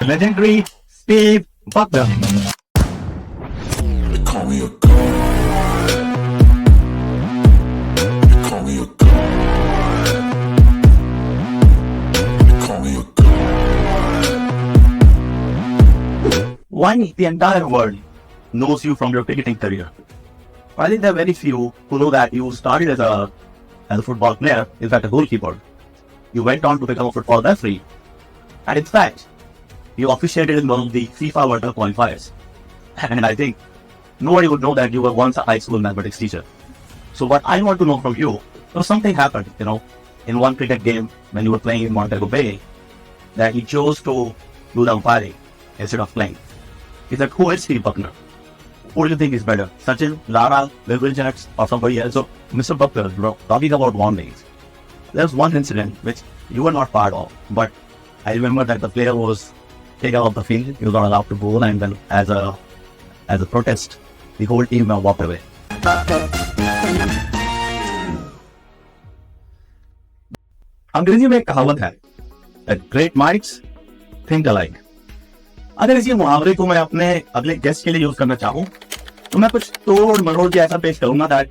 legendary Steve Buckner. They call me a god. They call me a god. They call me a god. Why the entire world knows you from your cricketing career? I think there are very few who know that you started as a football player, in fact a goalkeeper. You went on to become a football referee, and in fact, you officiated in one of the FIFA World Cup qualifiers. And I think nobody would know that you were once a high school mathematics teacher. So what I want to know from you, something happened, in one cricket game when you were playing in Montego Bay, that you chose to do the umpiring instead of playing. Is that who is Steve Buckner? Who do you think is better, Sachin, Lara, Bill Richards, or somebody else? So, Mr. Buckner, talking about warnings, there's one incident which you were not part of, but I remember that the player was taken off the field. He was not allowed to bowl, and then as a protest, the whole team walked away. अंग्रेजी में एक कहावत है that great minds think alike. अगर इसी मुहावरे को मैं अपने अगले गेस्ट के लिए यूज करना चाहूं तो मैं कुछ तोड़ मरोड़ के ऐसा पेश करूंगा that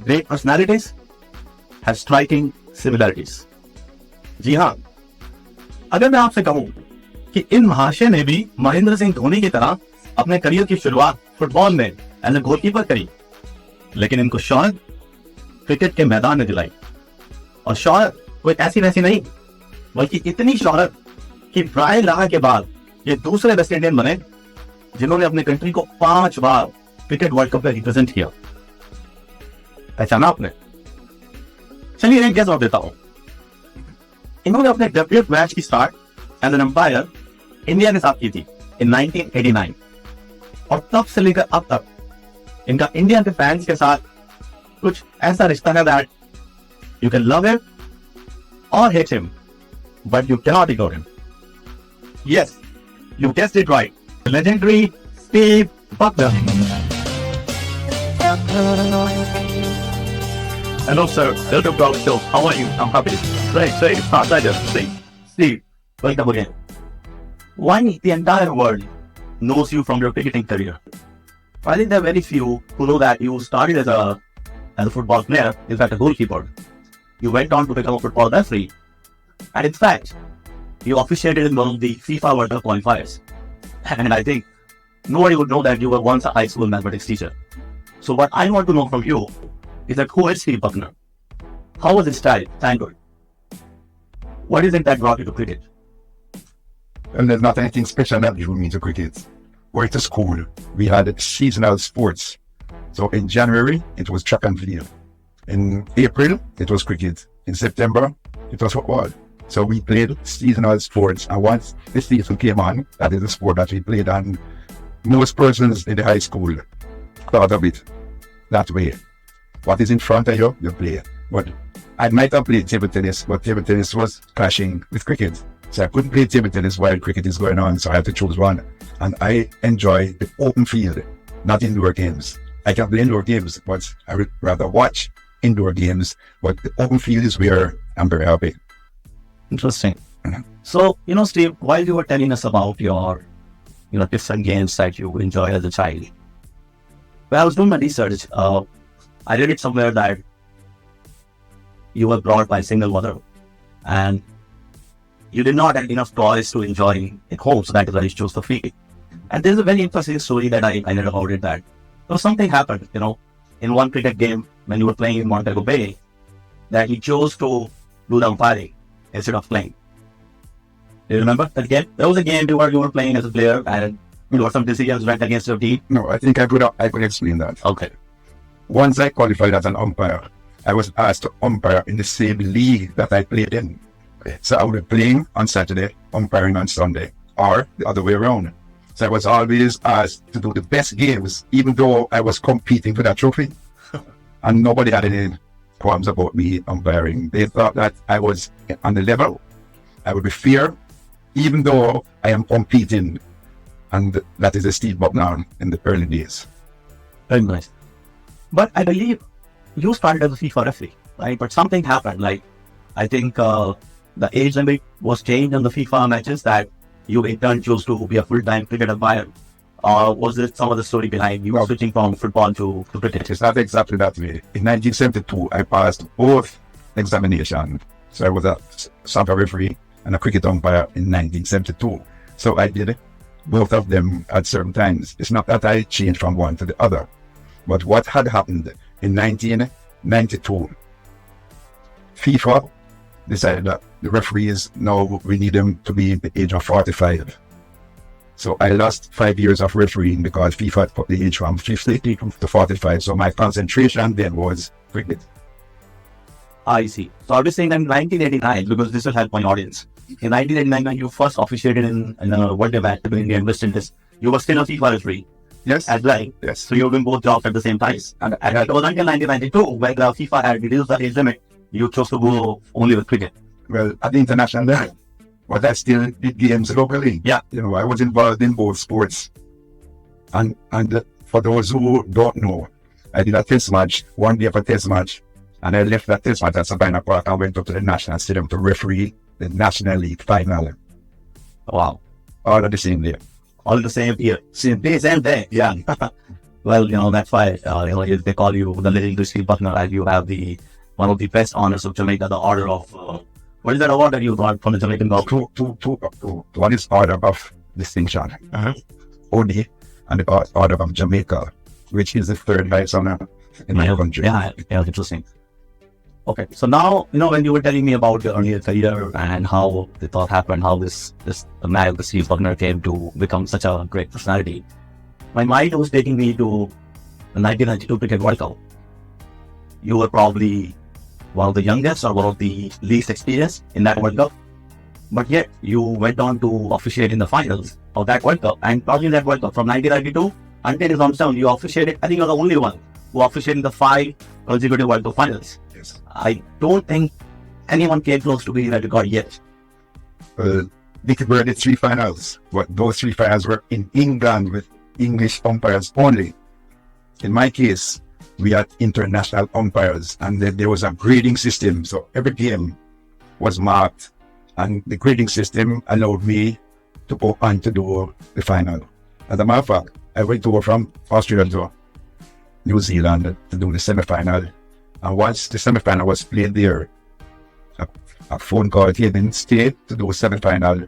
great personalities have striking similarities. जी हाँ, अगर मैं आपसे कहूं कि इन महाशय ने भी महेंद्र सिंह धोनी की तरह अपने करियर की शुरुआत फुटबॉल में एज ए गोलकीपर करी, लेकिन इनको शौहरत क्रिकेट के मैदान में दिलाई. और शौहरत कोई ऐसी वैसी नहीं, बल्कि इतनी शौहरत कि ब्रायन लारा के बाद ये दूसरे वेस्ट इंडियन बने जिन्होंने अपने कंट्री को 5 बार क्रिकेट वर्ल्ड कप में रिप्रेजेंट किया. पहचाना आपने? चलिए एक गेस और देता हूं. इन्होंने अपने डेब्यूट मैच की start as an umpire India के साथ की थी इन 1989, और तब से लेकर अब तक इनका इंडिया के फैंस के साथ कुछ ऐसा रिश्ता है that you can love him or hate him, but you cannot ignore him. Yes, you guessed it right. The legendary Steve Buckner. Hello, sir. Welcome to our show. How are you? I'm happy. Great. Steve, welcome again. Why the entire world knows you from your cricketing career? I think there are very few who know that you started as a football player, in fact a goalkeeper. You went on to become a football referee, and in fact, you officiated in one of the FIFA World Cup qualifiers. And I think nobody would know that you were once a high school mathematics teacher. So what I want to know from you is that who is Steve Buckner? How was his childhood? What is it that brought you to cricket? And there's not anything special that drew me to cricket. Went to school, we had seasonal sports. So in January, it was track and field. In April, it was cricket. In September, it was football. So we played seasonal sports. And once the season came on, that is the sport that we played, and most persons in the high school thought of it that way. What is in front of you, you play. But I might have played table tennis, but table tennis was clashing with cricket. So I couldn't play table tennis while cricket is going on, so I had to choose one. And I enjoy the open field, not indoor games. I can play indoor games, but I would rather watch indoor games, but the open field is where I'm very happy. Interesting. So, Steve, while you were telling us about your, different games that you enjoy as a child, when I was doing my research, I read it somewhere that you were brought by a single mother, and you did not have enough toys to enjoy at home, so that is why you chose the field. And there's a very interesting story that I read about it, that something happened, in one cricket game when you were playing in Montego Bay, that you chose to do the umpiring instead of playing. Do you remember that game? There was a game you were playing as a player, and some decisions went against your team. No, I think I could explain that. Okay. Once I qualified as an umpire, I was asked to umpire in the same league that I played in. So I would be playing on Saturday, umpiring on Sunday, or the other way around. So I was always asked to do the best games, even though I was competing for that trophy. And nobody had any qualms about me umpiring. They thought that I was on the level. I would be fair, even though I am competing. And that is a Steve Buckner in the early days. Very nice. But I believe you started as a FIFA referee, right? But something happened. Like, I think the age limit was changed on the FIFA matches, that you in turn chose to be a full-time cricket umpire? Or was there some other story behind you switching from football to cricket? It's not exactly that way. In 1972, I passed both examinations. So I was a soccer referee and a cricket umpire in 1972. So I did both of them at certain times. It's not that I changed from one to the other. But what had happened in 1992, FIFA decided that the referees, now we need them to be the age of 45. So I lost 5 years of refereeing because FIFA put the age from 50 to 45. So my concentration then was cricket. I see. So I was saying that in 1989, because this will help my audience. In 1989, when you first officiated in a World event in India and West Indies, you were still a FIFA referee Yes. as well. Yes. So you were doing both jobs at the same time. And it was until 1992, when the FIFA had reduced the age limit, you chose to go only with cricket. Well, at the international level, but I still did games locally. Yeah. You know, I was involved in both sports. And for those who don't know, I did a test match, 1 day of a test match, and I left that test match at Sabina Park and went up to the National Stadium to referee the National League final. Wow. All at the same day. All the same year. Same day, same day. Yeah. Well, that's why they call you the Little Crispy Buckner, as you have one of the best honors of Jamaica, the order of what is that award that you got from the Jamaican government? Two. One is Order of Distinction, OD, and the Order of Jamaica, which is the third highest honor in my country. Yeah, interesting. Okay, so now, when you were telling me about your earlier career and how the thought happened, how this man, the Steve Buckner, came to become such a great personality, my mind was taking me to the 1992 Cricket World Cup. You were probably one of the youngest or one of the least experienced in that World Cup, but yet you went on to officiate in the finals of that World Cup, and not in that World Cup, from 1992 until his hometown, you officiated. I think you're the only one who officiated in the 5 consecutive World Cup finals. Yes. I don't think anyone came close to beating that record yet. There were the 3 finals, but those 3 finals were in England with English umpires only. In my case, we had international umpires, and then there was a grading system. So every game was marked, and the grading system allowed me to go on to do the final. As a matter of fact, I went over from Australia to New Zealand to do the semi-final. And once the semi-final was played there, a phone call came in state to do a semi-final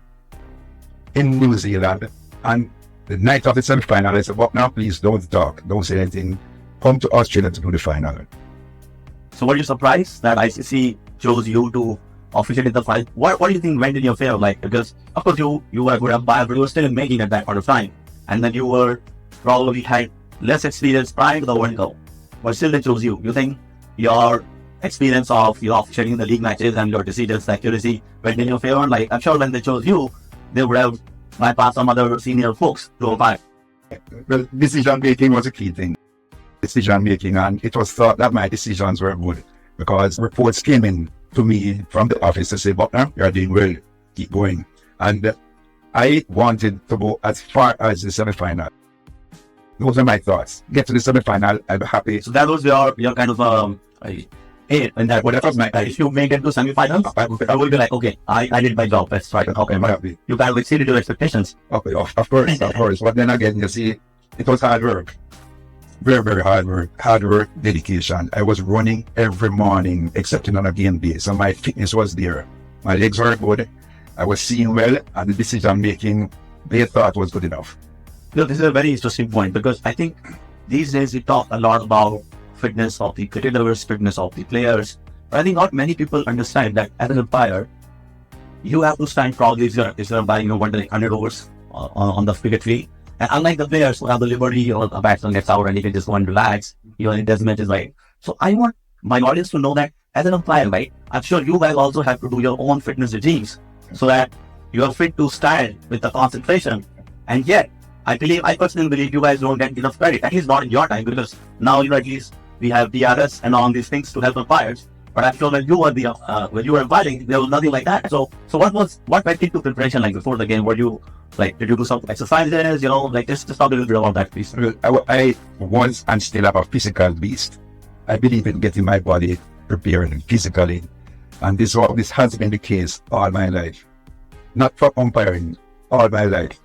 in New Zealand. And the night of the semi-final, I said, well, now please don't talk, don't say anything. Come to Australia to do the final. So were you surprised that ICC chose you to officiate in the final? What do you think went in your favor? Because of course you were a good umpire, but you were still in making at that point of time, and then you were probably had less experience prior to the World Cup, but still they chose you. You think your experience of officiating in the league matches and your decisions accuracy went in your favor? I'm sure when they chose you, they would have bypassed some other senior folks to umpire. Well, decision making was a key thing. Decision making, and it was thought that my decisions were good because reports came in to me from the office to say, Buckner, you're doing well, keep going. And I wanted to go as far as the semi-final. Those are my thoughts. Get to the semi-final, I'll be happy. So that was your kind of aim in that. Whatever, if you make it to semi-final, I will be like, okay, I did my job. That's right. Okay, I'm happy. you kind of exceeded your expectations. Okay, of course. But then again, you see, it was hard work. Very, very hard work, dedication. I was running every morning, except on a game day. So my fitness was there. My legs were good. I was seeing well, and the decision making, they thought was good enough. This is a very interesting point, because I think these days we talk a lot about fitness of the cricketers, fitness of the players. But I think not many people understand that as an umpire, you have to stand probably if you're umpiring 100 overs on the cricket field. And unlike the players who have the liberty, or the batsman gets out and you can just go and relax, in test matches, right? So I want my audience to know that as an umpire, right, I'm sure you guys also have to do your own fitness regimes so that you are fit to stand with the concentration. And yet, I personally believe you guys don't get enough credit, at least not in your time, because now, at least we have DRS and all these things to help umpires. But I'm sure when you were umpiring, there was nothing like that. So what went into preparation before the game? Were you did you do some exercises? Just talk a little bit about that, please. I was and still have a physical beast. I believe in getting my body prepared physically, and this has been the case all my life. Not for umpiring, all my life.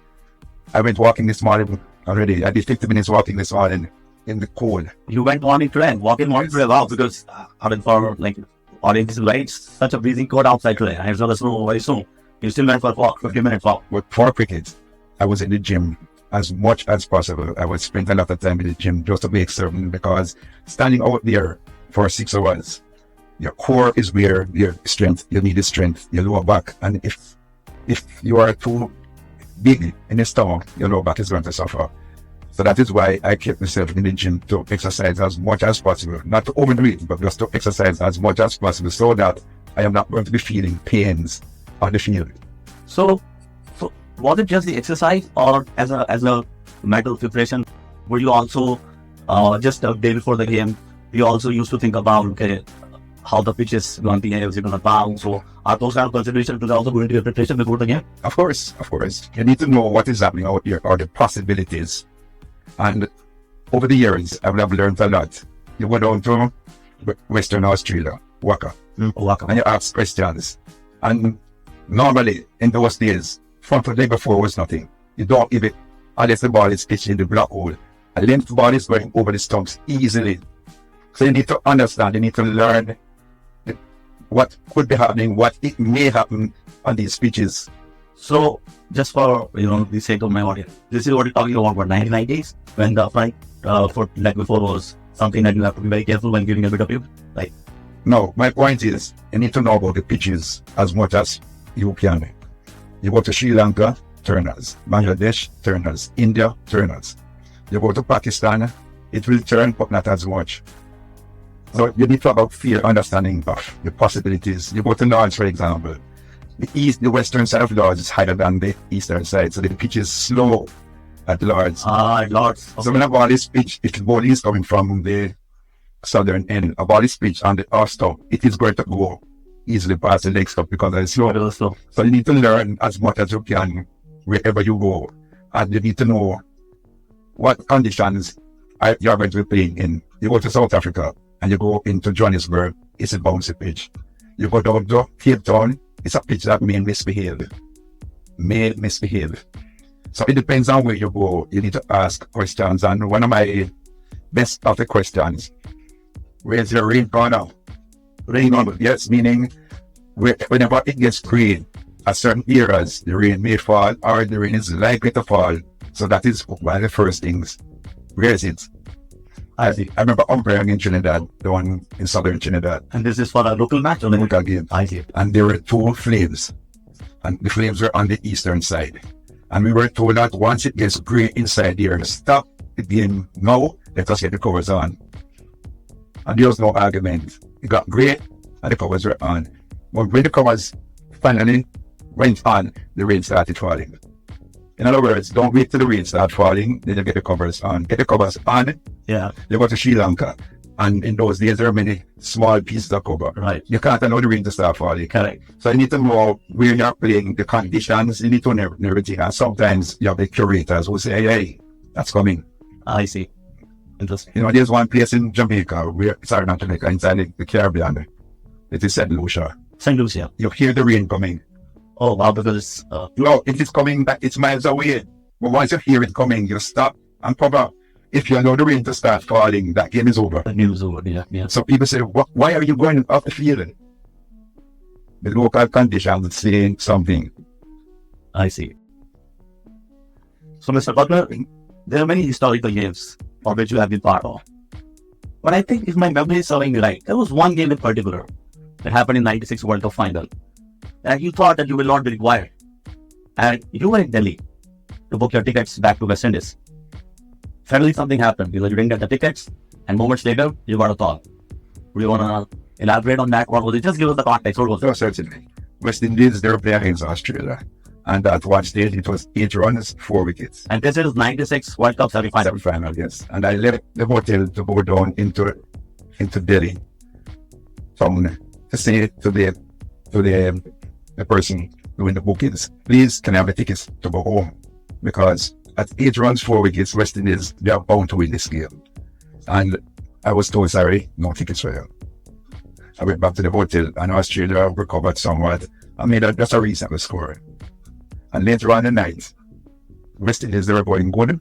I went walking this morning already. I did 50 minutes walking this morning in the cold. You went morning today, walking morning today, wow, because I mean, for like audiences, right? It's such a freezing cold outside today. I saw the snow very soon. You still went for a walk, 50-minute walk. But for cricket, I was in the gym as much as possible. I would spend a lot of time in the gym just to make certain, because standing out there for 6 hours, your core is where your strength, you need the strength, your lower back. And if you are too big in your stomach, your lower back is going to suffer. So that is why I kept myself in the gym to exercise as much as possible. Not to overdo it, but just to exercise as much as possible so that I am not going to be feeling pains on the field. So was it just the exercise, or as a mental preparation, were you also just a day before the game, you also used to think about, okay, how the pitch is going to behave, is it going to bounce? So are those kind of considerations also going to be preparation before the game? Of course. You need to know what is happening out here, or the possibilities. And over the years, I have learned a lot. You go down to Western Australia, Waka, and you ask questions. And normally, in those days, from the day before was nothing. You don't give it unless the ball is pitched in the black hole. A length ball is going over the stumps easily. So you need to understand, you need to learn what could be happening, what it may happen on these pitches. So just for, the sake of my audience, this is what you're talking about 1990s, when the fight for leg before was something that you have to be very careful when giving a bit of you. Like, no, my point is, you need to know about the pitches as much as you can. You go to Sri Lanka, turners. Bangladesh, turners. India, turners. You go to Pakistan, it will turn, but not as much. So you need to have a clear understanding of the possibilities. You go to Lords, for example. The western side of Lords is higher than the eastern side, so the pitch is slow at Lords. Lords. So when a ball is pitched, if the ball is coming from the southern end, a ball is pitched on the off stop, it is going to go easily past the leg stop because it's slow. So you need to learn as much as you can wherever you go, and you need to know what conditions you are going to be playing in. You go to South Africa and you go into Johannesburg, it's a bouncy pitch. You go down to Cape Town, it's a pitch that may misbehave. So it depends on where you go. You need to ask questions, and one of my best of the questions, where's your rain corner? Rain on, yes, meaning whenever it gets green, at certain eras, the rain may fall or the rain is likely to fall. So that is one of the first things. Where is it? I remember umpiring in Trinidad, the one in southern Trinidad. And this is for a local match or the local game. I see. And there were 2 flames. And the flames were on the eastern side. And we were told that once it gets grey inside there, stop the game now, let us get the covers on. And there was no argument. It got grey and the covers were on. But when the covers finally went on, the rain started falling. In other words, don't wait till the rain starts falling, then you get the covers on. Get the covers on, you go to Sri Lanka. And in those days, there are many small pieces of cover. Right. You can't allow the rain to start falling. Correct. So you need to know where you're playing, the conditions, you need to know everything. And sometimes you have the curators who say, hey, that's coming. I see. Interesting. There's one place in Jamaica, not Jamaica, inside the Caribbean. It is St. Lucia. St. Lucia. You hear the rain coming. Oh, wow, because no, it is coming back, it's miles away. But once you hear it coming, you stop and cover. If you allow the rain to start falling, that game is over. The game is over, yeah. So people say, why are you going off the field? The local conditions saying something. I see. So, Mr. Butler, there are many historical games for which you have been part of. But I think if my memory is serving me right, there was one game in particular that happened in '96 World Cup final. And you thought that you will not be required. And you were in Delhi to book your tickets back to West Indies. Suddenly something happened because you didn't get the tickets, and moments later, you got a call. Do you want to elaborate on that? What was it? Just give us the context. What was it? No, certainly. West Indies, they were playing against Australia. And at one stage, it was 8 runs, 4 wickets. And this is '96 World Cup semi-final. Semi-final, yes. And I left the hotel to go down into Delhi to say to the person doing the bookings, please, can I have the tickets to go home? Because at 8 runs, 4 wickets, West Indies, they are bound to win this game. And I was told, sorry, no tickets for you. I went back to the hotel, and Australia recovered somewhat. I made just a reasonable score. And later on in the night, West Indies, they were going good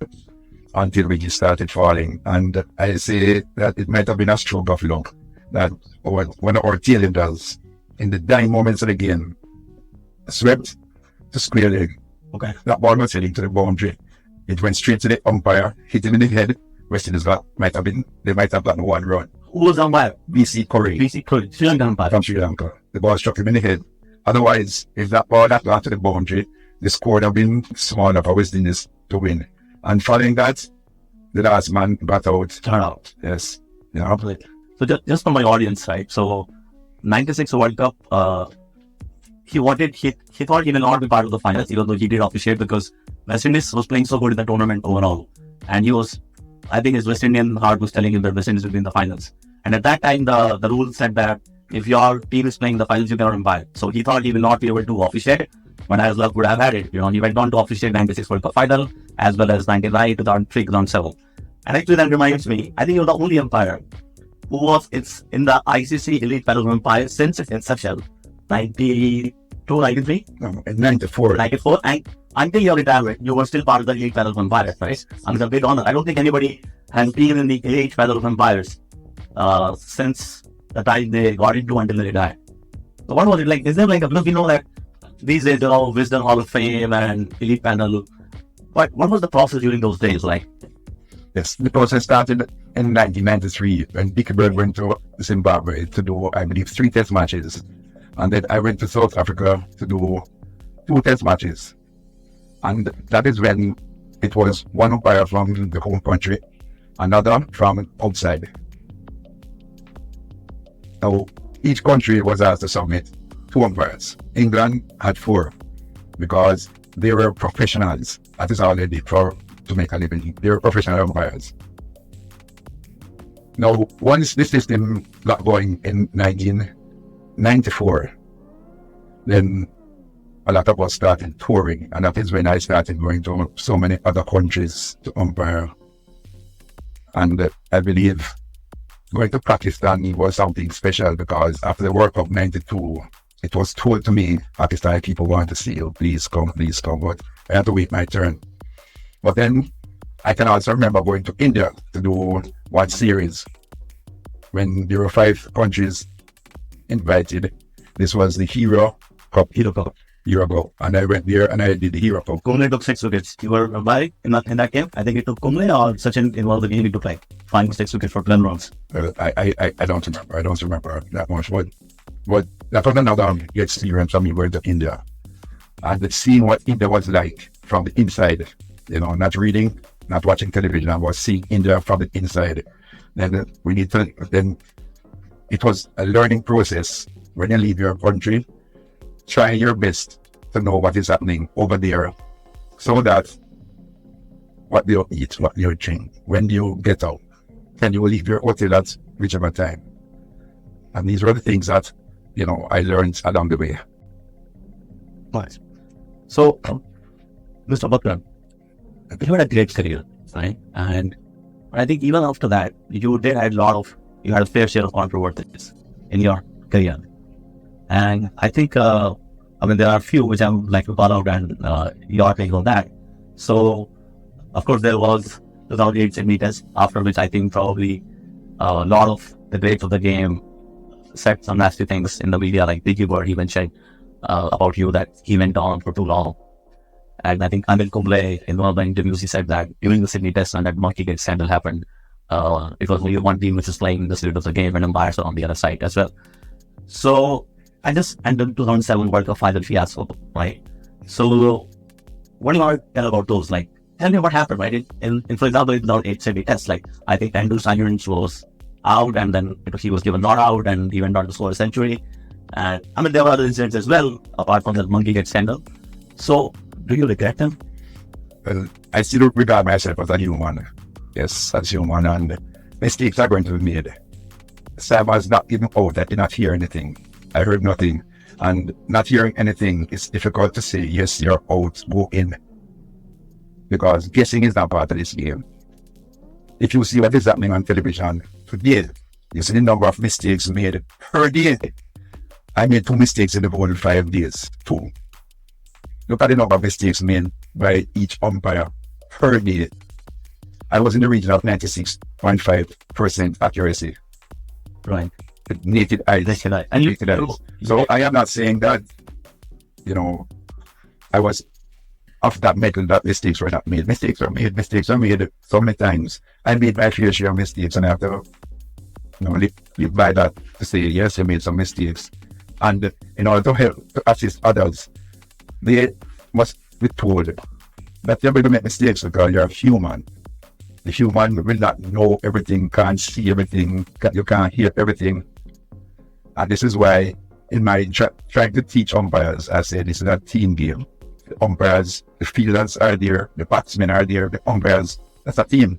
until we started falling. And I say that it might have been a stroke of luck that one of our tailenders in the dying moments of the game swept to square leg. Okay. That ball was heading to the boundary. It went straight to the umpire, hit him in the head. West Indies might have gotten one run. Who was umpire? BC Curry BC Curry, Sri Lankan umpire. from Sri Lanka. The ball struck him in the head. Otherwise, if that ball had gone to the boundary, the score would have been small enough for West Indies to win. And following that, the last man got out. Turn out. Yes. You know, So just for my audience, right? So 96 World Cup, he thought he will not be part of the finals, even though he did officiate because West Indies was playing so good in the tournament overall. And I think his West Indian heart was telling him that West Indies will be in the finals. And at that time, the rule said that if your team is playing the finals, you cannot umpire. So he thought he will not be able to officiate, but as luck would have had it, he went on to officiate 96 World Cup final, as well as 99, 2003, 2007. And actually that reminds me, I think you're the only umpire who was in the ICC Elite Panel of Umpires since its inception, 92, 93? no, in 94. 94, and until your retirement, you were still part of the Elite Panel of Umpires, right? And it's a big honor. I don't think anybody has been in the Elite Panel of Umpires since the time they got into until they retired. So what was it like? Is there like we know that these days they're all Wisdom Hall of Fame and Elite Panel, but what was the process during those days like? Yes, the process started in 1993 when Dickenberg went to Zimbabwe to do, I believe, 3 test matches. And then I went to South Africa to do 2 test matches. And that is when it was one umpire from the home country, another from outside. Now, each country was asked to submit 2 umpires. England had 4 because they were professionals. That is all they did to make a living. They were professional umpires. Now, once this system got going in 1994, then a lot of us started touring, and that is when I started going to so many other countries to umpire. And I believe going to Pakistan was something special because after the World Cup 92, it was told to me, Pakistani people want to see you, please come, but I had to wait my turn. But then I can also remember going to India to do one series when there were 5 countries invited. This was the Hero Cup year ago, and I went there and I did the Hero Cup. Kumble took 6 wickets. You were by in that game. I think it took Kumble or Sachin involved the game to play. Finding 6 wickets for 10 runs. I don't remember. I don't remember that much. But that was another experience for me going to India and seeing what India was like from the inside. Not reading, not watching television. I was seeing India from the inside. Then it was a learning process. When you leave your country, try your best to know what is happening over there so that what you eat, what you drink, when you get out, can you leave your hotel at whichever time? And these were the things that, I learned along the way. Nice. So, Mr. Bakran, you had a great career, right? And I think even after that, you had a fair share of controversies in your career. And I think, there are a few which I would like to call out and your take on that. So, of course, there was 2008 Sydney Test, after which I think probably a lot of the greats of the game said some nasty things in the media, like Dicky Bird, he mentioned about you that he went on for too long. And I think Anil Kumble, in one of the interviews, he said that during the Sydney Test and that monkey gate scandal happened, it was only one team which is playing the spirit of the game and umpires are on the other side as well. So, and then 2007 World Cup final fiasco, right? So, what do you want to tell about those? Like, tell me what happened, right? In for example, in 2008 Sydney Test, like, I think Andrew Symonds was out and then he was given not out and he went on to score a century. And there were other incidents as well, apart from that monkey gate scandal. So, do you regret them? Well, I still regard myself as a human. Yes, as a human, and mistakes are going to be made. Sam was not even out. I did not hear anything. I heard nothing. And not hearing anything is difficult to say, yes, you're out, go in. Because guessing is not part of this game. If you see what is happening on television today, you see the number of mistakes made per day. I made 2 mistakes in the whole 5 days. 2. look at the number of mistakes made by each umpire per day. I was in the region of 96.5% accuracy. Right. With naked eyes. Naked eye. And you- Naked eyes. So I am not saying that, I was of that metal that mistakes were not made. Mistakes are made. Mistakes are made so many times. I made my fair share of mistakes, and I have to live by that to say, yes, I made some mistakes. And in order to help, to assist others, they must be told that you're going to make mistakes because you're a human. The human will not know everything, can't see everything, you can't hear everything. And this is why, in my trying to teach umpires, I say this is a team game. The umpires, the fielders are there, the batsmen are there, the umpires, that's a team.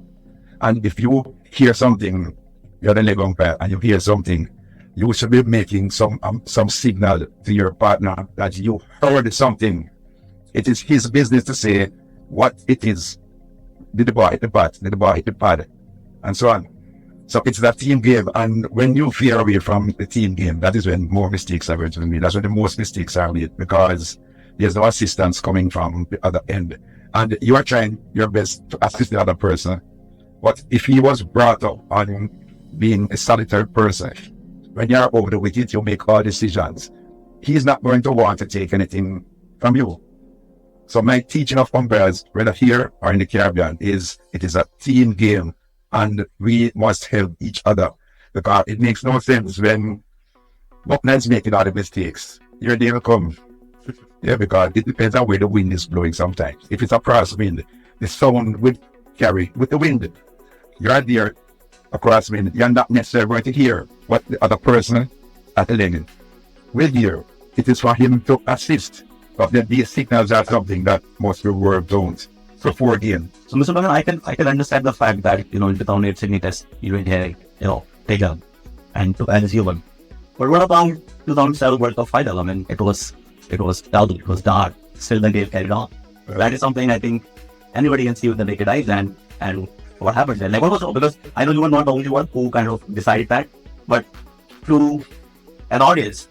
And if you hear something, you're the leg umpire, and you hear something, you should be making some signal to your partner that you heard something. It is his business to say what it is. Did the ball hit the bat? Did the ball hit the pad? And so on. So it's that team game, and when you veer away from the team game, that is when more mistakes are going to be made. That's when the most mistakes are made, because there's no assistance coming from the other end. And you are trying your best to assist the other person. But if he was brought up on being a solitary person, when you're over the wicket, you make all decisions. He's not going to want to take anything from you. So my teaching of umpires, whether here or in the Caribbean, is it is a team game, and we must help each other, because it makes no sense when Bucknell's making all the mistakes. Your day will come. Yeah, because it depends on where the wind is blowing sometimes. If it's a crosswind, the sound will carry with the wind. You're there, a crosswind, you're not necessarily going to hear what the other person at the leg will hear. It is for him to assist. But then these signals are something that most of the world don't. So for game. So, Mr. Bagan, I can understand the fact that, in 2008 Sydney Test, you didn't hear, take up and to as human. But what about 2007 World Cup final? I mean, it was dull, it was dark, still the game carried on. That is something I think anybody can see with the naked eyes, and what happened there. Like, what was, because I know you were not the only one who kind of decided that, but to an audience,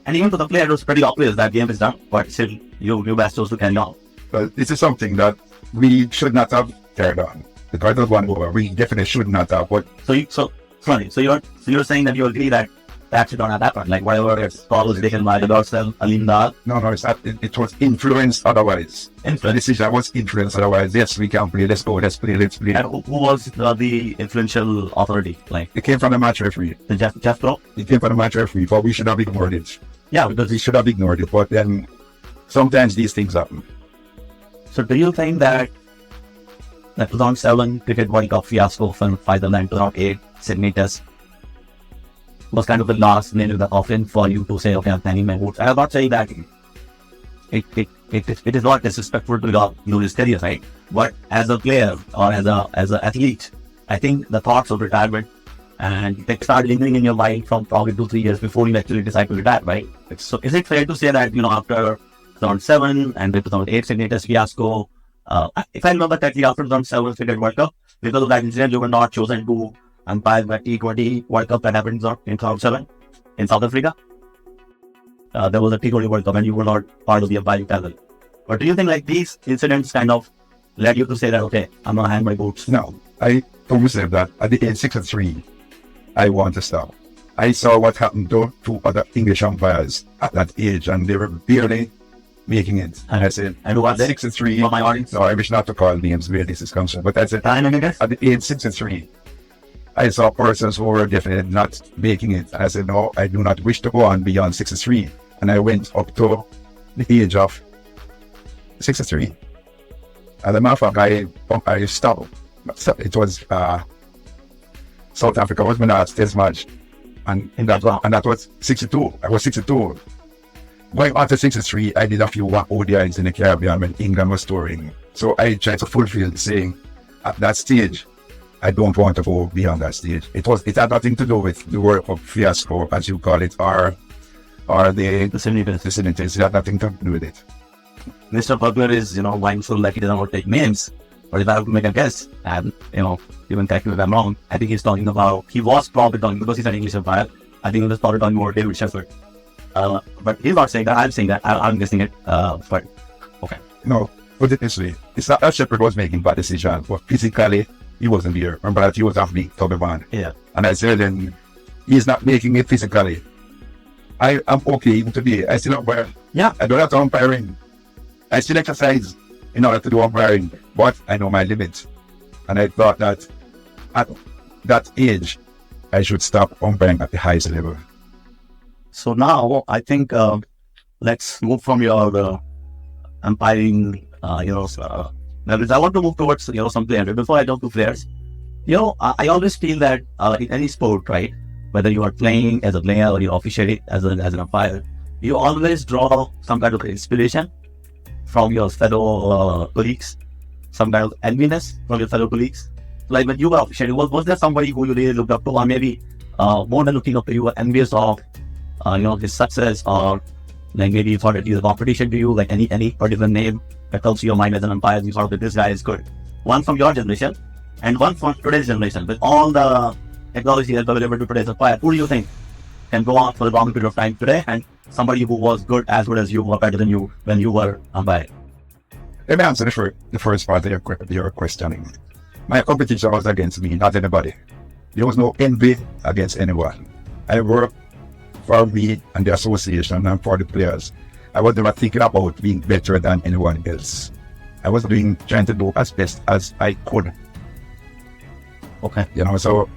and even to the player, it was pretty obvious that game is done, but still, you best chose to carry on. But this is something that we should not have carried on. The Cardinal one over, we definitely should not have. But So you're saying that you agree that that should not have happened, like whatever it's call was taken by the Dorsal, Alinda, no, it's not. It was influenced otherwise. The decision was influenced otherwise. Yes, we can play. Let's go. Let's play. and who was the influential authority? Like It came from the match referee. the Jeff Pro? It came from the match referee, but we should have ignored it. Yeah, because We should have ignored it. But then sometimes these things happen. so do you think that the 2007 Cricket World Cup fiasco from Netherlands 2008 Sydney Test was kind of the last nail in the coffin for you to say, okay, I'm hanging my boots? I'm not saying that it is not disrespectful to your career, right? But as a player or as an athlete, I think the thoughts of retirement and they start lingering in your mind from probably 2-3 years before you actually decide to retire, right? So is it fair to say that, after 2007 and the 2008 Sydney Test fiasco, if I remember correctly, after 2007 Cricket World Cup, because of that incident, you were not chosen to umpire the T20 World Cup that happened in 2007 in South Africa. There was a T20 World Cup and you were not part of the umpiring panel. But do you think like these incidents kind of led you to say that, okay, I'm going to hang my boots? No, I told myself that at the age 63, I want to stop. I saw what happened to two other English umpires at that age, and they were barely making it. And I said, And who was at it? 63, For my audience? no, I wish not to call names where this is concerned, but I said, Time and guess? at the age 63, I saw persons who were definitely not making it. And I said, no, I do not wish to go on beyond 63. And I went up to the age of 63. As a matter of fact, I stopped. It was South Africa was my last test match. And that was 62. I was 62. Going on to 63, I did a few ODIs in the Caribbean when England was touring. So I tried to fulfill saying, at that stage, I don't want to go beyond that stage. It had nothing to do with the World Cup fiasco, as you call it, or the Sydney Test. vicinities. It had nothing to do with it. Mr. Butler is, mindful that he doesn't want to take names. But if I have to make a guess, and, even correct me if I'm wrong, I think he was probably talking, because he's an English umpire, I think he was probably talking about David Shepherd. But he's not saying that, I'm saying that, I'm guessing it. But Okay. No, put it this way. It's not that Shepherd was making bad decisions, but physically, he wasn't there. Remember that he was off the Toby man. Yeah. And I said, then he's not making it physically. I am okay even today. I still umpire. Yeah. I don't have to umpiring. I still exercise in order to do umpiring, but I know my limits. And I thought that at that age, I should stop umpiring at the highest level. So now I think let's move from your umpiring, levels. I want to move towards, some players. Before I talk to players, I always feel that in any sport, right, whether you are playing as a player or you officiate as an umpire, you always draw some kind of inspiration from your fellow colleagues, some kind of enviness from your fellow colleagues. Like when you were officiating, was there somebody who you really looked up to, or maybe more than looking up to, you were envious of, his success, or like maybe you thought it was a competition to you, like any particular name that comes to your mind as an umpire, you thought that this guy is good. One from your generation and one from today's generation. With all the technology that's available to today's umpire, who do you think can go on for a long period of time today, and somebody who was as good as you or better than you when you were umpiring? Let me answer the first part of your questioning. My competition was against me, not anybody. There was no envy against anyone. I worked for me and the association and for the players. I was never thinking about being better than anyone else. I was trying to do as best as I could. Okay. So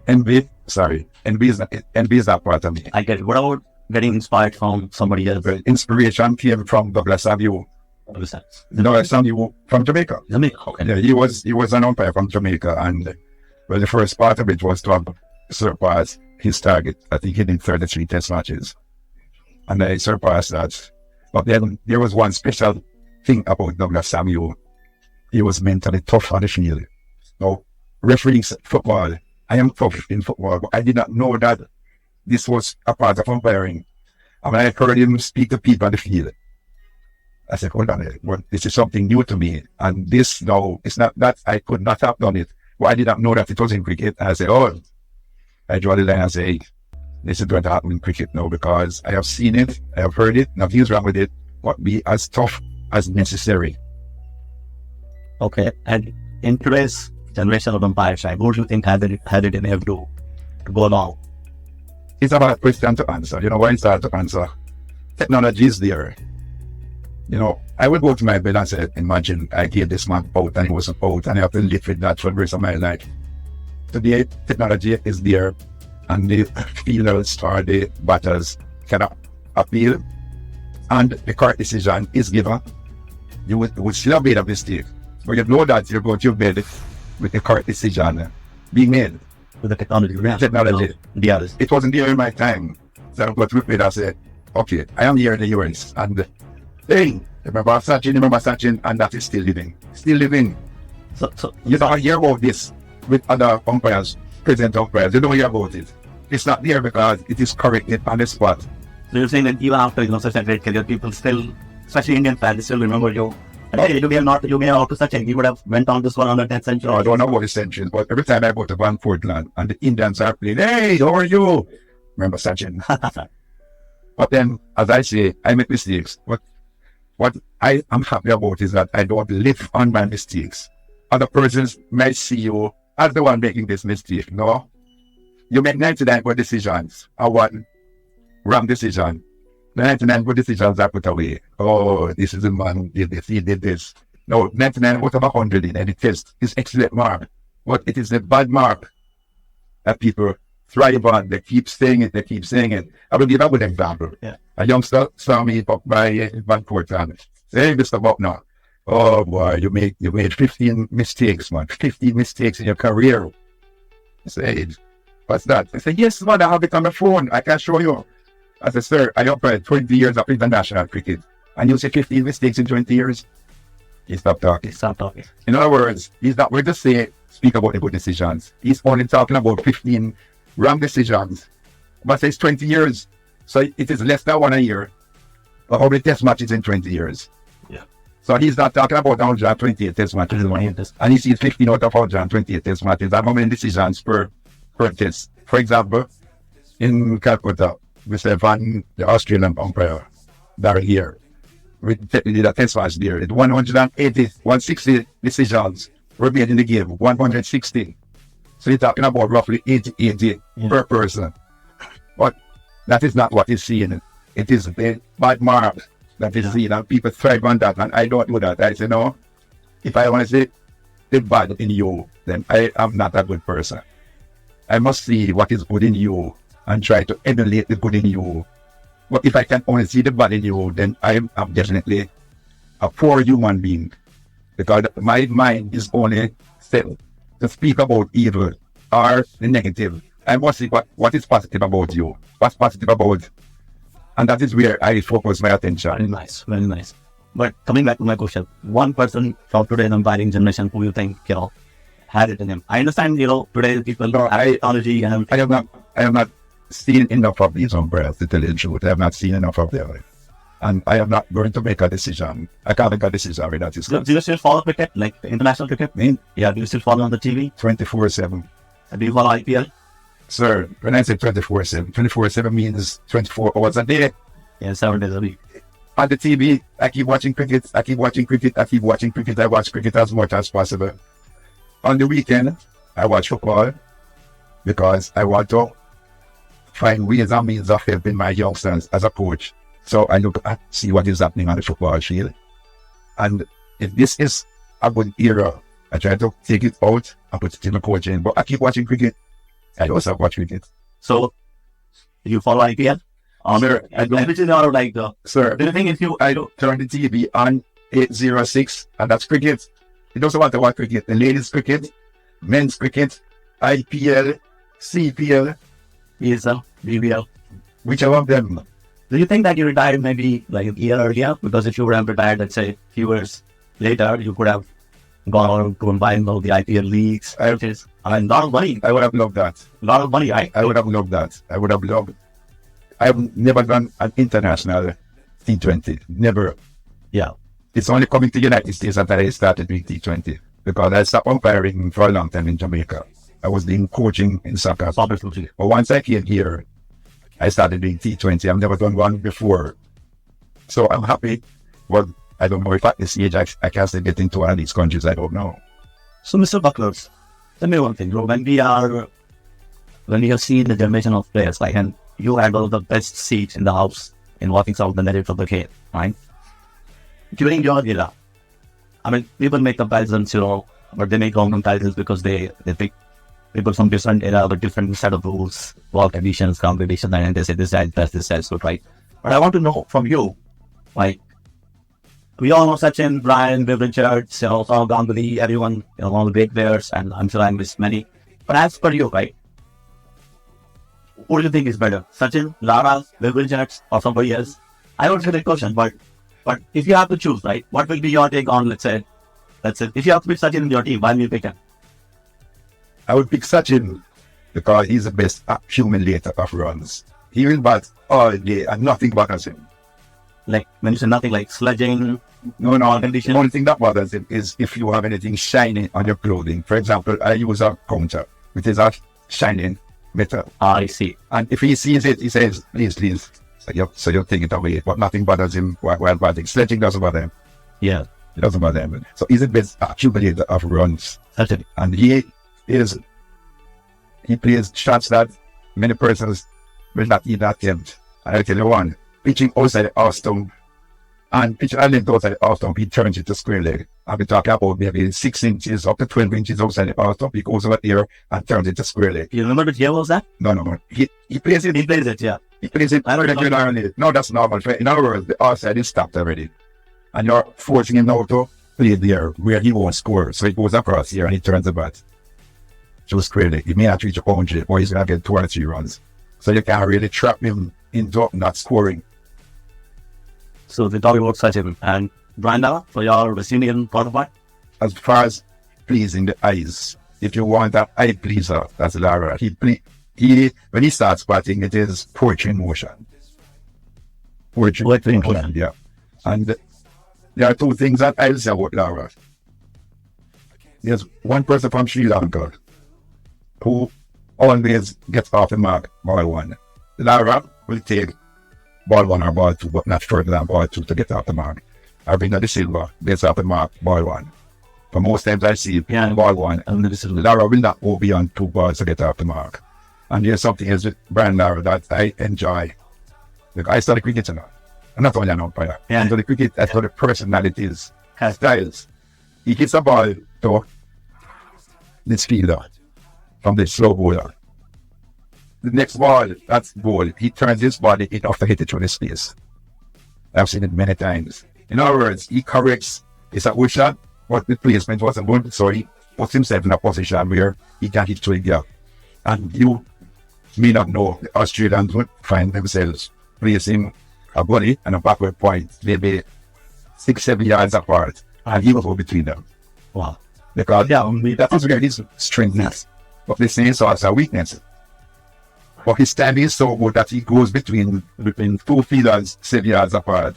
envy is that part of me. I get it. What about getting inspired from somebody else? Inspiration came from Douglas Aviu. Douglas Aviu from Jamaica. Okay. Yeah, he was an umpire from Jamaica, and well, the first part of it was to have surpassed his target. I think he did 33 test matches, and I surpassed that. But then there was one special thing about Douglas Aviu. He was mentally tough on the field. Now, refereeing football, I am tough in football, but I did not know that this was a part of umpiring. And when I heard him speak to people on the field, I said, hold on, well, this is something new to me. And this now, it's not that I could not have done it, but I did not know that it was in cricket. And I said, I draw the line and say, this is going to happen in cricket now, because I have seen it, I have heard it, nothing's wrong with it, but be as tough as necessary. Okay. And in today's generation of umpires, right, what do you think had it in have to go along? It's a hard question to answer. Why it's hard to answer? Technology is there. I would go to my bed and say, imagine I gave this man out and he wasn't out, and I have to live with that for the rest of my life. Today, technology is there, and the fielders or the batters cannot appeal, and the correct decision is given. You would still have made a mistake, but you know that you're going to bed with the correct decision being made. With the technology. Technology. Yeah. It wasn't there in my time. So I got to bed and said, okay, I am here in the US, and hey, remember Sachin, and that is still living. Still living. So You don't hear about this with other umpires, present umpires. You don't hear about it. It's not there because it is corrected on the spot. So you're saying that even after such a great career, people still, especially Indian fans, still remember you. Hey, you may have out to Sachin. He would have went on this one on the 10th century. I don't know about the centuries, but every time I go to Van Portland and the Indians are playing, hey, how are you? Remember Sachin. But then, as I say, I make mistakes. But what I am happy about is that I don't live on my mistakes. Other persons might see you as the one making this mistake. No, you make 99 good decisions or one wrong decision. 99 good decisions are put away. Oh, this is the man who did this, he did this. No, 99 out of 100 in any test is excellent mark. But it is the bad mark that people thrive on. They keep saying it. I will give a good example. Yeah. A youngster saw me up by Van Portland. Say, hey, Mr. Buckner, oh boy, you made 15 mistakes, man. 15 mistakes in your career. I said, what's that? I said, yes, man, I have it on my phone. I can show you. I said, sir, I operated 20 years of international cricket. And you say 15 mistakes in 20 years? He stopped talking. In other words, he's not going to speak about the good decisions. He's only talking about 15 wrong decisions. But it's 20 years. So it is less than 1 a year. But how many test matches in 20 years? Yeah. So he's not talking about 128 test matches. And he sees 15 out of 128 test matches. And how many decisions per test? For example, in Calcutta, Mr. Van, the Australian umpire, Darren here. we did a test match there. It 180, 160 decisions were made in the game, 160. So you're talking about roughly 80 per person. But that is not what is seen. It is the bad mark that is seen, and people thrive on that, and I don't do that. I say, no, if I want to say the bad in you, then I am not a good person. I must see what is good in you and try to emulate the good in you. But if I can only see the bad in you, then I am definitely a poor human being, because my mind is only set to speak about evil or the negative. I must see what is positive about you, what's positive about, and that is where I focus my attention. Very nice, very nice. But coming back to my question, one person from today's umpiring generation who you think, had it in him. I understand, today people have technology and I have not seen enough of these umpires, to tell you the truth. I have not seen enough of them. And I am not going to make a decision. I can't make a decision with that. Do you still follow cricket, like international cricket? Me? Yeah, do you still follow on the TV? 24/7. Do you follow IPL? Sir, when I say 24/7, 24/7 means 24 hours a day. Yeah, 7 days a week. On the TV, I keep watching cricket, I watch cricket as much as possible. On the weekend, I watch football because I want to find ways and means of helping my youngsters as a coach. So I look at, see what is happening on the football field. And if this is a good era, I try to take it out and put it in the coaching. But I keep watching cricket. I also watch cricket. So, you follow IPL? Sir, I don't. Which is not like Sir, do you think if you... I don't turn the TV on 806, and that's cricket. It doesn't matter what cricket. The ladies cricket, men's cricket, IPL, CPL, ESL, BBL. whichever of them. Do you think that you retired maybe like a year earlier? Because if you would have retired, let's say, a few years later, you could have gone on to combine all the IPL leagues. Which is a lot of money. I would have loved that. A lot of money, right? I would have loved that. I would have loved. I have never done an international T20. Never. Yeah. It's only coming to the United States that I started doing T20, because I stopped umpiring for a long time in Jamaica. I was doing coaching in soccer. Soccer coaching. But once I came here, I started doing T20. I've never done one before. So I'm happy. Well, I don't know if at this age I can still get into one of these countries. I don't know. So, Mr. Bucklers, tell me one thing, bro. When we have seen the generation of players, like, and you had one of the best seats in the house in watching some of the narratives of the game, right? During your era, I mean, people make comparisons, but they make wrong comparisons because they pick people from different era with different set of rules, ball conditions, competition, and they say this side best, this side's good, right? But I want to know from you, like, we all know Sachin, Brian, Viv Richards, Saurav Ganguly, everyone, all the big players, and I'm sure I missed many. But as per you, right, who do you think is better? Sachin, Lara, Viv Richards, or somebody else? I don't say the question, but if you have to choose, right, what will be your take on, let's say, if you have to pick Sachin in your team, why will you pick him? I would pick Sachin because he's the best accumulator of runs. He will bat all day and nothing bothers him. Like, when you say nothing, like sledging, No. condition. The only thing that bothers him is if you have anything shiny on your clothing. For example, I use a counter, which is a shining metal. I see. And if he sees it, he says, please. So you take it away. But nothing bothers him while batting. Sledging doesn't bother him. Yeah, It doesn't bother him. So he's the best accumulator of runs. Sachin. And he plays shots that many persons will not even attempt. And I tell you one, pitching outside the off stump and pitching a length outside the off stump, he turns it to square leg. I'll be talking about maybe 6 inches up to 12 inches outside the off stump. He goes over there and turns it to square leg. You remember which year was that? No. He plays it. He plays it, yeah. He plays it I don't know. regularly. No, that's normal. In other words, the outside is stopped already. And you're forcing him now to play there where he won't score. So he goes across here and he turns the bat. Just crazy. He may not reach a boundary or he's going to get 2 or 3 runs. So you can't really trap him into not scoring. So they talk about Sachin and Brian Lara for your Brazilian counterpart. As far as pleasing the eyes, if you want an eye pleaser, that's Lara. When he starts batting, it is poetry in motion. Poetry in motion, yeah. And there are 2 things that I'll say about Lara. There's one person from Sri Lanka who always gets off the mark, ball 1. Lara will take ball 1 or ball 2, but not further than ball 2 to get off the mark. Arvina De Silva gets up the mark, ball one. But most times I see Yeah. ball one. And this is Lara will not go beyond 2 balls to get off the mark. And there's something else with Brian Lara that I enjoy. Like, I study cricket now. I'm not only an umpire. Yeah. I study cricket, I study personalities, Has- styles. He hits a ball to this fielder from the slow bowler. The next ball, that's ball. He turns his body enough to hit it through the space. I've seen it many times. In other words, he corrects. It's a good shot, but the placement wasn't good, so he puts himself in a position where he can hit through the gap. And you may not know, the Australians would find themselves placing a volley and a backward point, maybe 6-7 yards apart, and he was over between them. wow. Because Yeah, that is where his strength is. But the same sort of weakness. But his timing is so good that he goes between 2 fielders 7 yards apart.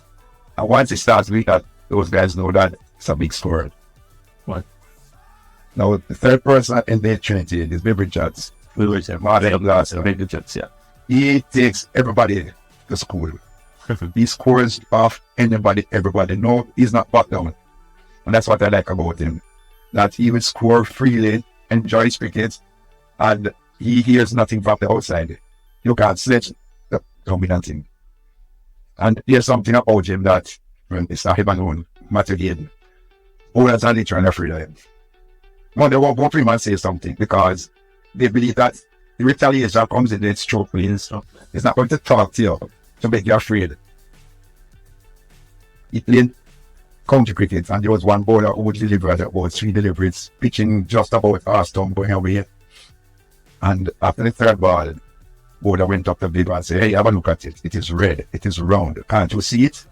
And once he starts doing that, those guys know that it's a big score. What? Now, the third person in the trinity is Bill Richards. We were there. Martin Glasser. Very good jets, yeah. He takes everybody to school. He scores off anybody, everybody. No, he's not back down. And that's what I like about him. That he will score freely, enjoys cricket, and he hears nothing from the outside. You can't sledge the dominating. And there's something about him that, when it's not him alone, Matthew Hayden, bowlers are literally afraid of him. Well, they won't go for him and say something because they believe that the retaliation comes in its stroke. It's not going to talk to you to make you afraid. He played county cricket, and there was one bowler who would deliver about 3 deliveries, pitching just about half stump going away. And after the 3rd ball, bowler went up to Bill and said, "Hey, have a look at it. It is red. It is round. Can't you see it?"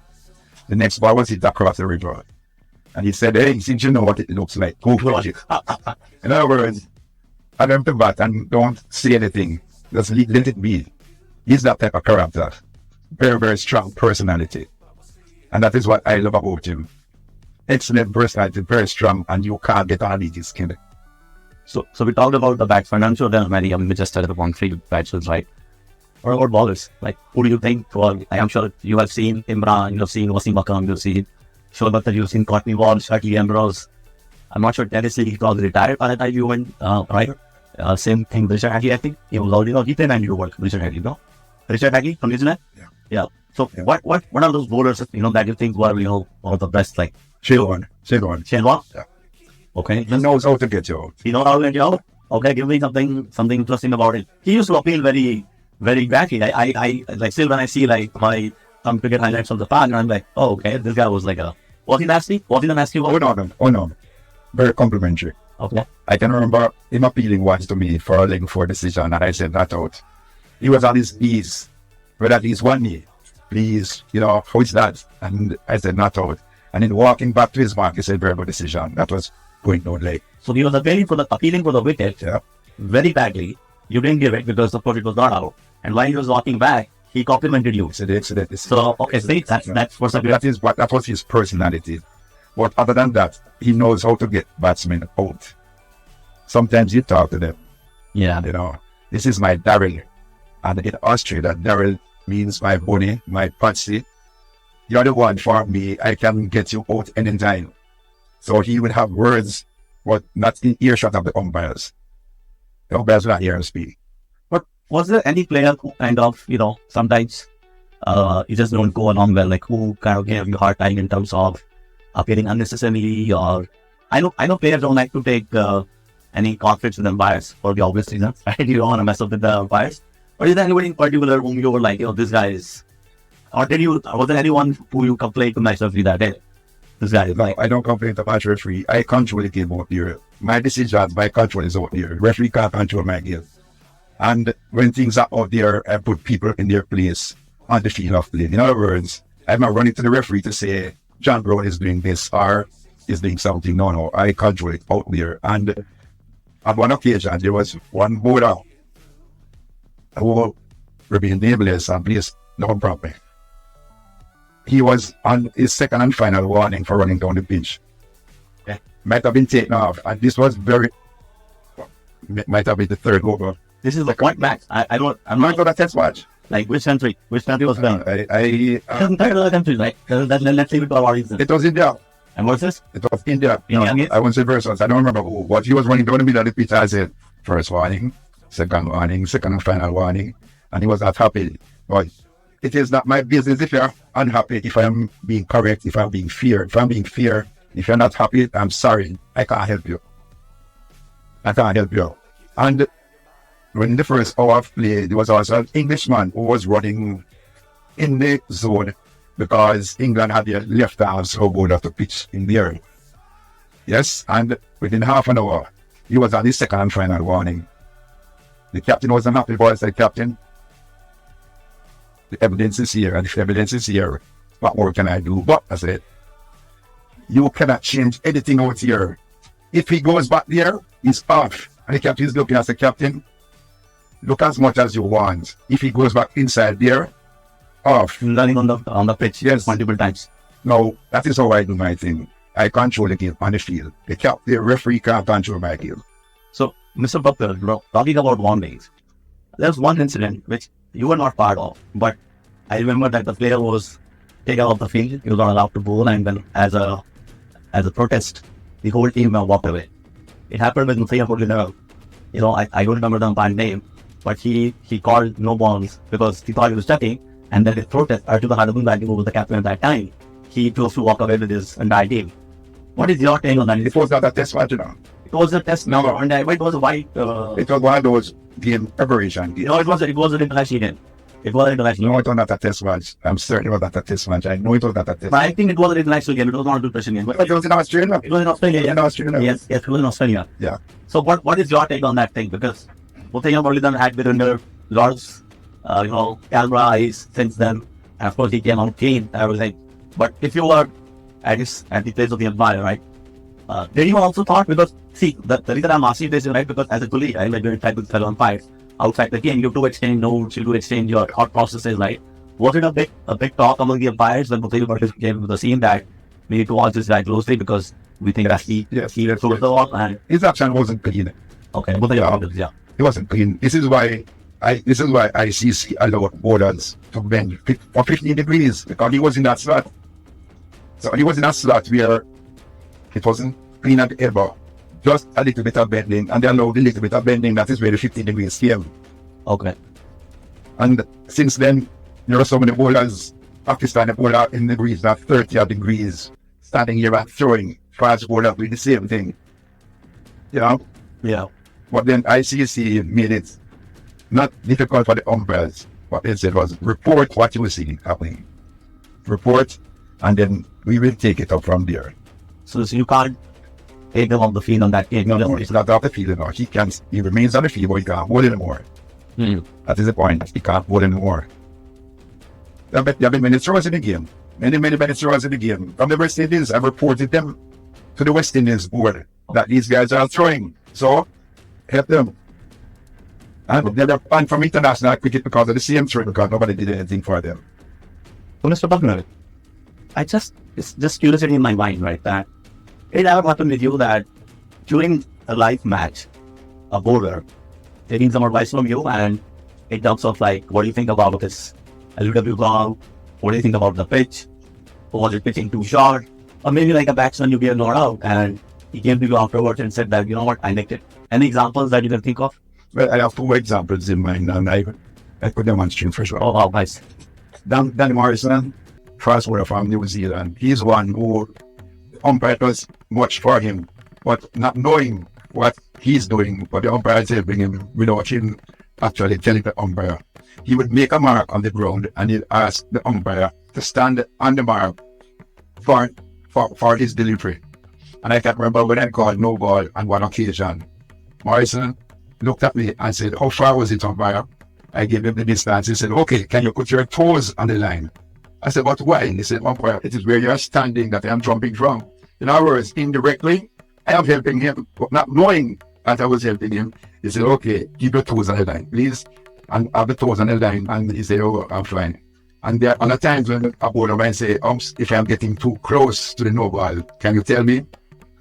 The next ball was hit across the river. And he said, "Hey, since you know what it looks like, go for it." In other words, I them to bat and don't say anything. Just let it be. He's that type of character. Very, very strong personality. And that is what I love about him. Excellent personality, very strong, and you can't get on his skin. So we talked about the batsmen. I'm sure there are many. I mean, we just started upon 3 batsmen, right? Or about bowlers. Like, who do you think? Well, I'm sure you have seen Imran, you've seen Wasim Akram, you've seen Shoaib, you've seen Courtney Walsh, Shakil Ambrose. I'm not sure Dennis Lee was retired by the time you went, right? Same thing, Richard Hagley, I think. He was already, he played 90 over Richard Hagley, no? Richard Hagley from New Zealand? Yeah. Yeah. So what are those bowlers, that you think were, one of the best, like Shane Warne. Shane Warne? Yeah. Okay. He knows how to get you out. You know how to get you out? Okay, give me something interesting about it. He used to appeal very, very badly. I like, still when I see like some cricket highlights of the past, I'm like, oh, okay, this guy was like was he nasty? Was he the nasty one? Oh no. Very complimentary. Okay. I can remember him appealing once to me for a leg 4 decision, and I said not out. He was on his knees, with at least one knee. Please, how is that? And I said not out. And then walking back to his mark, he said very good decision. That was going no leg. So he was appealing for the wicket very badly. You didn't give it because of course it was not out. And while he was walking back, he complimented you. He said excellent decision. So okay, see, that's what's up. That was his personality. But other than that, he knows how to get batsmen out. Sometimes you talk to them. Yeah. This is my Daryl. And in Australia, Daryl means my bunny, my Patsy. You're the one for me. I can get you out anytime. So he would have words, but not in earshot of the umpires. The umpires will not hear him speak. But was there any player who kind of, sometimes you just don't go along well, like who kind of gave you a hard time in terms of appearing unnecessarily, or I know players don't like to take any conflicts with umpires for the obvious reasons, right? You don't want to mess up with the umpires. But is there anybody in particular whom you were like, this guy is, or was there anyone who you complained to match referee that day? This guy is like, I don't complain to match referee. I control the game out there. My decisions, my control is out there. Referee can't control my game. And when things are out there, I put people in their place on the field of play. In other words, I'm not running to the referee to say, John Brown is doing this or is doing something. No, I control it out there. And on one occasion, there was one bowler who remained nameless and placed down properly. He was on his 2nd and final warning for running down the pitch. Yeah. Might have been taken off, and this was might have been the 3rd over. this is the point match. I'm I'm not not going to test match. Like which country? Which country was playing? I Countries, right? Let's leave it to our reason. it was India. And what's this? It was India. India, yes. I won't say versus. I don't remember who, but he was running down the middle of the pitch. I said, first warning, second warning, second and final warning. And he was not happy. But it is not my business if you're unhappy, if I'm being correct, if I'm being fair. If I'm being fair, if you're not happy, I'm sorry. I can't help you. I can't help you. And when the first hour of play, there was also an Englishman who was running in the zone because England had their left arm so good off the pitch in the air. Yes, and within half an hour, he was on his second and final warning. The captain was unhappy, but I said, Captain, the evidence is here, and if the evidence is here, what more can I do? But I said, you cannot change anything out here. If he goes back there, he's off. And the captain is looking as the captain, look as much as you want. If he goes back inside there, off. Running on the pitch, Yes. multiple times. No, that is how I do my thing. I control the game on the field. The referee can't control my game. So, Mr. Butler, talking about warnings, there's one incident which you were not part of, but I remember that the player was taken off the field. He was not allowed to bowl, and then as a protest, the whole team walked away. It happened with Muthaiya Purliner. You know, I don't remember the umpire's name, but he called no balls because he thought he was checking, and then the protest, Arjun Hardman Bandy, who was the captain at that time, he chose to walk away with his entire team. What is your take on that? It was not a test match, you know. It was a test No. and it was a white. It was one of those game preparation games. No, it was an international game. It was an international. No, it was not a test match. I'm certain it was not a test match. I know it was not a test But match. I think it was an international game. It was not a preparation game. But it was in Australia. It was in Australia. In Australia. Yes, it was in Australia. Yeah. So what is your take on that thing? Because Muthaiya Purliner had been under lots, camera eyes since then. And of course, he came out clean. I was like, but if you were at the place of the umpire, right? Did you also thought, because see, the reason I'm asking this is right, because as a colleague, I like when you try with fellow umpires outside the game, you do exchange notes, you do exchange your thought processes, right? Was it a big talk among the umpires when Muthaiya Purliner came to the scene that we need to watch this guy closely because we think that he throws the ball and His action wasn't clean. okay, Muthaiya Purliner, yeah. It wasn't clean. This is why ICC allowed borders to bend for 15 degrees because he was in that slot. So he was in that slot where it wasn't clean at the elbow. Just a little bit of bending, and they allowed a little bit of bending. That is where the 15 degrees came. Okay. And since then, there are so many bowlers, Pakistani bowler in degrees, that 30 degrees, standing here and throwing fast bowler with the same thing. You know? Yeah. But then ICC made it not difficult for the umpires. What they said was, report what you see happening. Report, and then we will take it up from there. So you can't take him off the field on that game. No, it's not off the field anymore. He remains on the field, but he can't bowl anymore. That is the point. He can't bowl anymore. There have been many throws in the game. Many throws in the game. From the West Indies, I've reported them to the West Indies board that these guys are throwing. So, help them. And they're banned from international cricket because of the same throw, because nobody did anything for them. So Mr. Buckner, it's just curiosity in my mind, right? That it ever happened with you that during a live match, a bowler taking some advice from you, and in terms of like, what do you think about this LBW ball? What do you think about the pitch? Or was it pitching too short? Or maybe like a batsman you get not out, and he came to you afterwards and said that, you know what, I nicked it. Any examples that you can think of? Well, I have 2 examples in mind, and I put them on stream for sure. Oh, wow, nice. Danny Morrison, fast bowler from New Zealand. He's one who umpire does much for him, but not knowing what he's doing, but the umpire is helping him without him actually telling the umpire. He would make a mark on the ground and he'd ask the umpire to stand on the mark for his delivery. And I can remember when I called no ball on one occasion, Morrison looked at me and said, "How far was it, umpire?" I gave him the distance. He said, "Okay, can you put your toes on the line?" I said, "But why?" He said, "Umpire, it is where you're standing that I am jumping from." In other words, indirectly, I am helping him, but not knowing that I was helping him. He said, "Okay, keep your toes on the line, please." And have the toes on the line. And he said, "Oh, I'm fine." And there are other times when a bowler might say, if I'm getting too close to the no ball, can you tell me?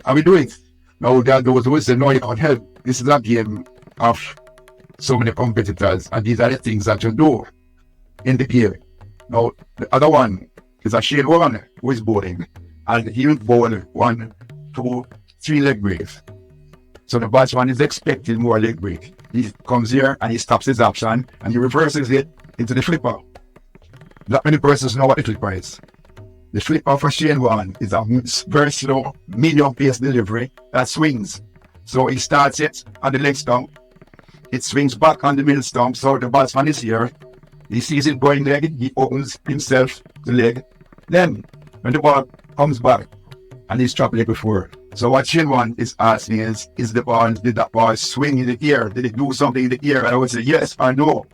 And we do it. Now, there are those who say, "No, you can't help. This is a game of so many competitors, and these are the things that you do." in the game. Now, the other one is a Shane Warren who is bowling, and he will bowl 1, 2, 3 leg breaks. So the batsman is expecting more leg break. He comes here and he stops his action and he reverses it into the flipper. Not many persons know what the flipper is. The flipper for Shane Warren is a very slow, medium pace delivery that swings. So he starts it on the leg stump. It swings back on the middle stump. So the batsman is here. He sees it going leg. He opens himself the leg. Then when the ball comes back and he's dropped leg before. So what Shane Warren is asking is did that ball swing in the air? Did it do something in the air? And I would say yes or no.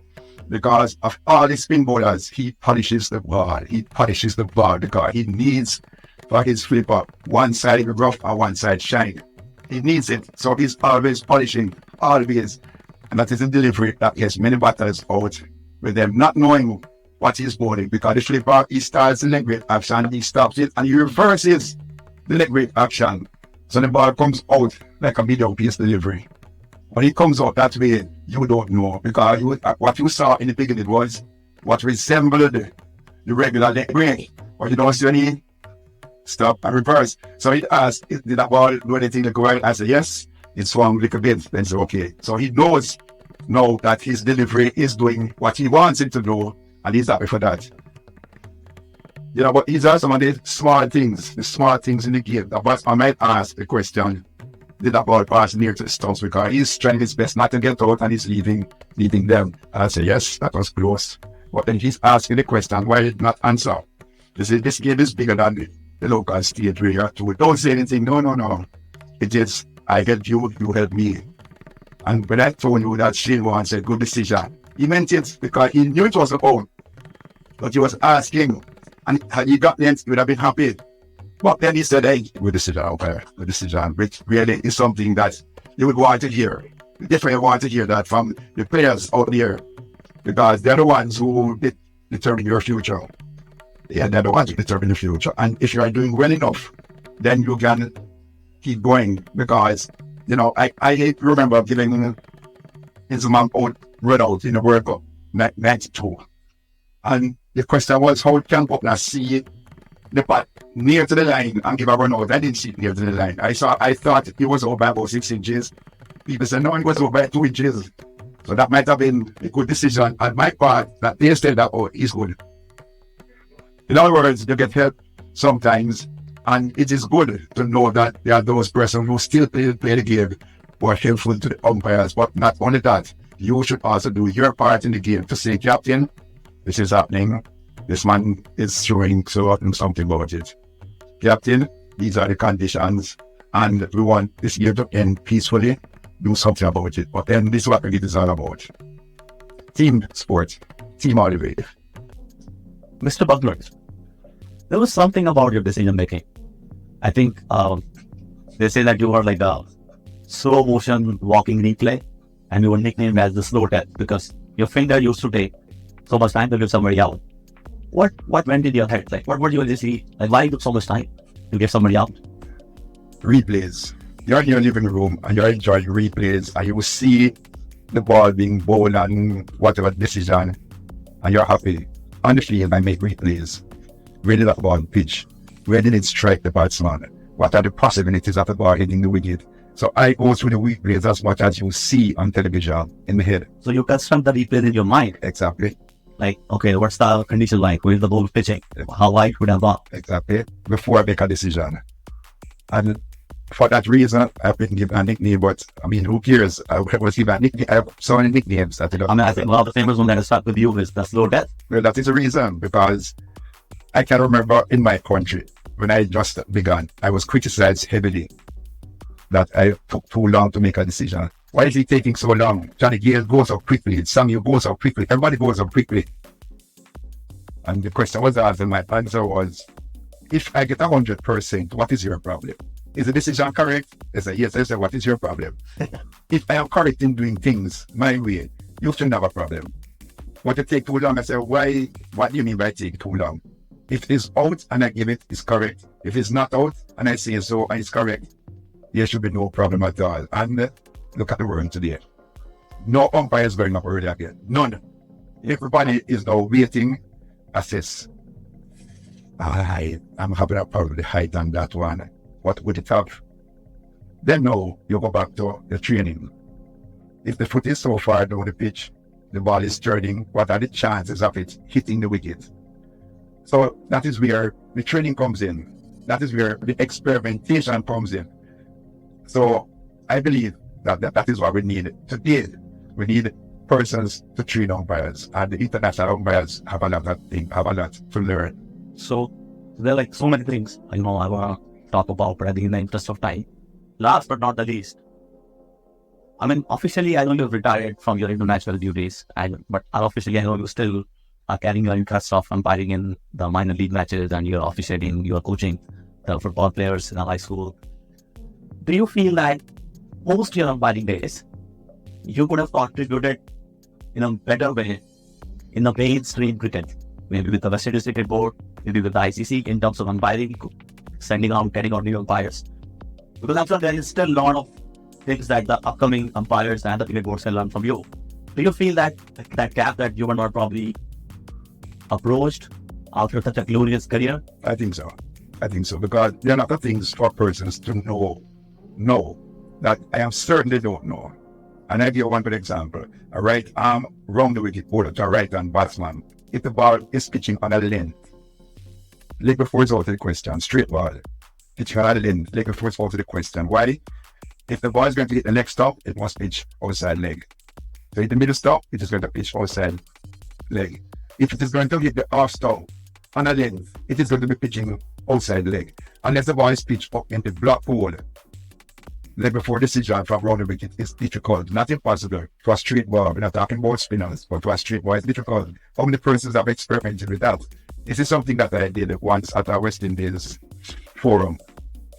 Because of all the spin bowlers, he polishes the ball. He polishes the ball because he needs for his flipper one side rough and one side shine. He needs it. So he's always polishing, always. And that is a delivery that gets many batters out with them not knowing what he's bowling. Because the flipper, he starts the leg break action, he stops it, and he reverses the leg break action. So the ball comes out like a medium pace delivery. When it comes out that way, you don't know. Because what you saw in the beginning was what resembled the regular leg break. But you don't see any stop and reverse. So he asked, did that ball do anything to go out? I said, yes. It swung a little bit. Then said, okay. So he knows now that his delivery is doing what he wants it to do. And he's happy for that. You know, but these are some of the small things in the game. But I might ask the question, did that ball pass near to the stumps? Because he's trying his best not to get out and he's leaving them. I say, yes, that was close. But then he's asking the question, why did not answer? This game is bigger than the local stage where you have to, don't say anything, no. It is, I help you, you help me. And when I told you that Shane Warren said, good decision, he meant it because he knew it was a own. But he was asking, and had he got the answer, he would have been happy. But then he said, hey, good decision, umpire, good decision, which really is something that you would want to hear. You definitely want to hear that from the players out there, because they're the ones who determine your future. Yeah, they're the ones who determine the future. And if you are doing well enough, then you can keep going. Because, you know, I remember giving his mom out red out in the World Cup 92. And the question was, how can Buckner see the bat near to the line and give a run out? I didn't see it near to the line. I thought it was over about 6 inches. People said, no, it was over 2 inches. So that might have been a good decision on my part that they said that, oh, he's good. In other words, you get help sometimes, and it is good to know that there are those persons who still play the game who are helpful to the umpires. But not only that, you should also do your part in the game to say, Captain, this is happening. This man is showing something about it. Captain, these are the conditions, and we want this game to end peacefully. Do something about it. But then this is what it is all about. Team sport. Team all the way. Mr. Buckner, there was something about your decision making. I think they say that you were like a slow motion walking replay, and you were nicknamed as the slow death because your finger used to take so much time to give somebody out. What went in your head? Like, what would you see? Like, why took so much time to give somebody out? Replays. You're in your living room and you're enjoying replays, and you will see the ball being bowled and whatever decision, and you're happy. On the field, I make replays. Where did that ball pitch? Where did it strike the batsman? What are the possibilities of the ball hitting the wicket? So I go through the replays as much as you see on television in the head. So you construct the replays in your mind. Exactly. Like, okay, what's the condition like? Where's the ball pitching? How wide would have gone? Exactly. Before I make a decision. And for that reason, I've been given a nickname, but I mean, who cares? I was given a nickname. I have so many nicknames that I think one of the famous one that has stuck with you is the slow death. Well, that is the reason, because I can remember in my country, when I just began, I was criticized heavily that I took too long to make a decision. Why is it taking so long? Johnny Gale goes up quickly, Samuel goes up quickly, everybody goes up quickly. And the question was asked, and my answer was, if I get 100%, what is your problem? Is the decision correct? I said, yes. I said, what is your problem? If I am correct in doing things my way, you shouldn't have a problem. What you take too long, I said, why? What do you mean by take too long? If it is out and I give it, it's correct. If it's not out and I say so and it's correct, there should be no problem at all. And look at the world today. No umpire is going up early again. None. Everybody is now waiting, assess. I'm having a problem with the height on that one. What would it have? Then now you go back to the training. If the foot is so far down the pitch, the ball is turning, what are the chances of it hitting the wicket? So that is where the training comes in. That is where the experimentation comes in. So I believe that is what we need today. We need persons to train umpires, and the international umpires have a lot to learn. So there are like so many things, I want to talk about, but I think in the interest of time, last but not the least, I mean, officially, I know you've retired from your international duties, but unofficially, I know you still are carrying your interest of umpiring in the minor league matches, and you're officiating, you're coaching the football players in a high school. Do you feel that post your umpiring days, you could have contributed in a better way in the mainstream cricket, maybe with the West Indies Cricket Board, maybe with the ICC in terms of umpiring, getting out new umpires? Because I'm sure there is still a lot of things that the upcoming umpires and the cricket board can learn from you. Do you feel that gap that you were not probably approached after such a glorious career? I think so. Because there are a lot of things for persons to know that I am certain they don't know. And I give you one good example. A right arm round the wicket bowler to a right hand batsman. If the ball is pitching on a length, leg before is out of the question, straight ball. Pitching on a length, leg before is out of the question. Why? If the ball is going to hit the next stop, it must pitch outside leg. So hit the middle stop, it is going to pitch outside leg. If it is going to hit the off stop on a length, it is going to be pitching outside leg. Unless the ball is pitched up into block hole, leg before decision from round the wicket is difficult, not impossible. To a straight ball, we're not talking about spinners, but to a straight ball, it's difficult. How many persons have experimented with that? This is something that I did once at a West Indies forum.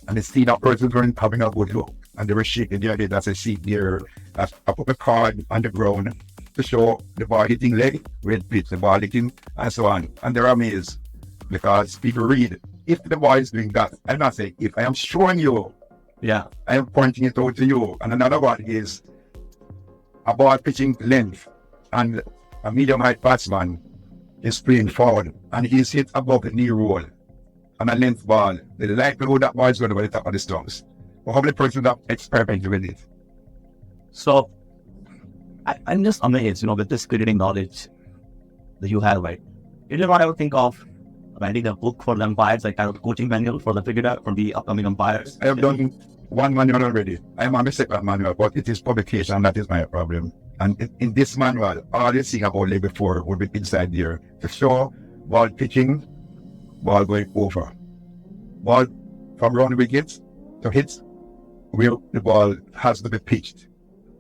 And the seen that persons weren't having a good look. And they were shaking their head as I see there. I put the card on the ground to show the ball hitting leg, red pitch, the ball hitting, and so on. And they're amazed because people read. If the ball is doing that, I'm not saying if, I am showing you. Yeah. I am pointing it out to you. And another one is a ball pitching length, and a medium height batsman is playing forward, and he's hit above the knee roll on a length ball. The likelihood that ball is going to be the top of the stumps. But how many persons have experimented with it? So I'm just amazed, with this cricketing knowledge that you have, right? You did not ever think of writing a book for the umpires, like kind of coaching manual for the cricketer, for the upcoming umpires? I have done one manual already. I am on the second manual, but it is publication, that is my problem. And in this manual, all you see about leg before would be inside there. To show ball pitching, ball going over. Ball from round the wicket to hit, where the ball has to be pitched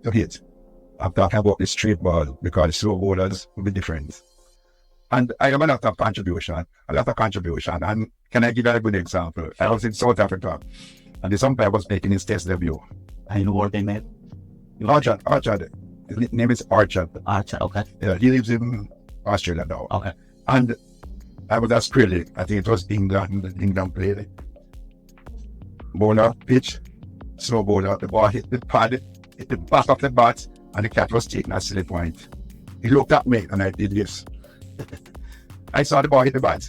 to hit. I'm talking about the straight ball because slow bowlers will be different. And I have a lot of contribution. And can I give you a good example? I was in South Africa, and the umpire was making his test debut. I know what they meant. Archard. His name is Archard. Archard, okay. Yeah, he lives in Australia now. Okay. And I was Australia. I think it was England played. Bowler, pitch, slow bowler. The ball hit the pad, hit the back of the bat, and the cat was taking a silly point. He looked at me, and I did this. I saw the ball hit the bat.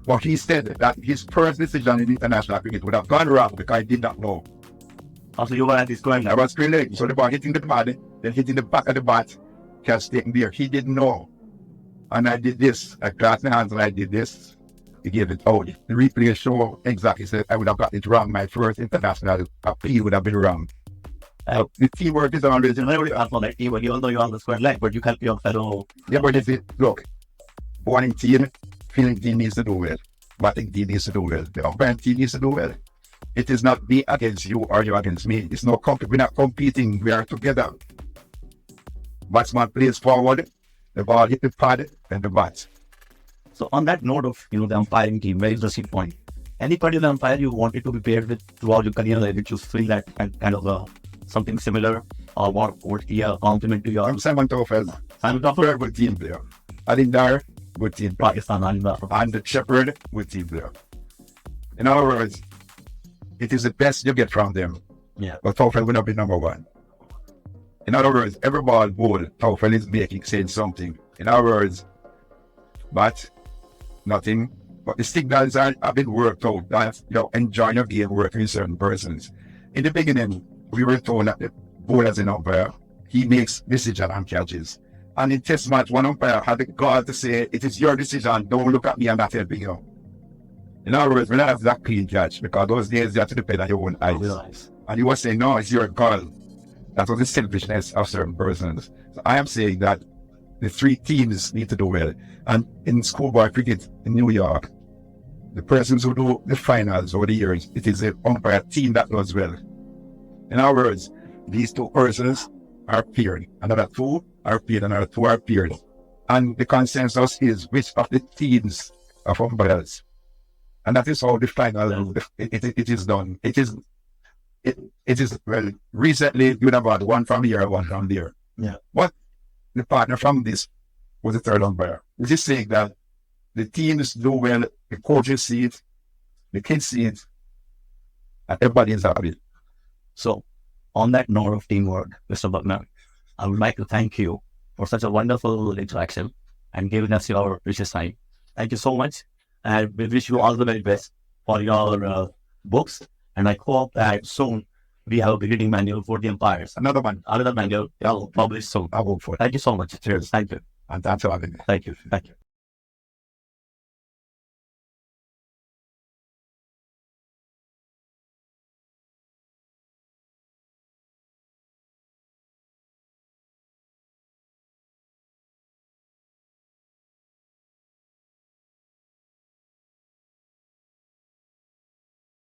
But he said that his first decision in international cricket would have gone wrong because I did not know. Also, you were at this going. I was screen leg. So the ball hitting the pad, then hitting the back of the bat, catch taking there. He didn't know. And I did this. I clasped my hands and I did this. He gave it out. The replay show exactly said I would have got it wrong. My first international appeal would have been wrong. The teamwork is always. You never ask for that teamwork, even though you're on the square leg, but you help your fellow. Yeah, but it's, look, bowling team, fielding team needs to do well. Batting team needs to do well. The umpiring team needs to do well. It is not me against you or you against me. It's no we're not competing. We are together. Batsman plays forward, the ball hit the pad, and the bat. So on that note of the umpiring team, very interesting point. Any particular umpire you wanted to be paired with throughout your career, which you feel that kind of something similar, or what would be a compliment to your Simon Toffel. Simon Toffel, Very good team player. Alindar, good team player. Pakistan, And the Shepherd, good team player. In other words, it is the best you get from them. Yeah. But Toffel will not be number one. In other words, every ball Toffel is making saying something. In other words, but nothing. But the signals have been worked out that enjoying your game working with certain persons. In the beginning, we were told that the bowler is an umpire. He makes decisions and catches. And in test match, one umpire had the gall to say, "It is your decision. Don't look at me. I'm not helping you." In other words, we're not have that clean catch because those days you have to depend on your own eyes. Realize. And he was saying, "No, it's your call." That was the selfishness of certain persons. So I am saying that the three teams need to do well. And in schoolboy cricket in New York, the persons who do the finals over the years, it is the umpire team that does well. In other words, these two persons are paired. Another two are paired, another two are paired. And the consensus is which of the teams of umpires. And that is how the final, it is done. It is, well, recently you have had one from here, one from there. Yeah. But the partner from this was the third umpire. Which is saying that the teams do well, the coaches see it, the kids see it, and everybody is happy. So, on that note of teamwork, Mr. Buckner, I would like to thank you for such a wonderful interaction and giving us your precious time. Thank you so much. And we wish you all the very best for your books. And I hope that soon we have a beginning manual for the umpires. Another one, Another manual will publish soon. I hope for it. Thank you so much. Cheers. Thank you. And that's all I think. Thank you. Thank you.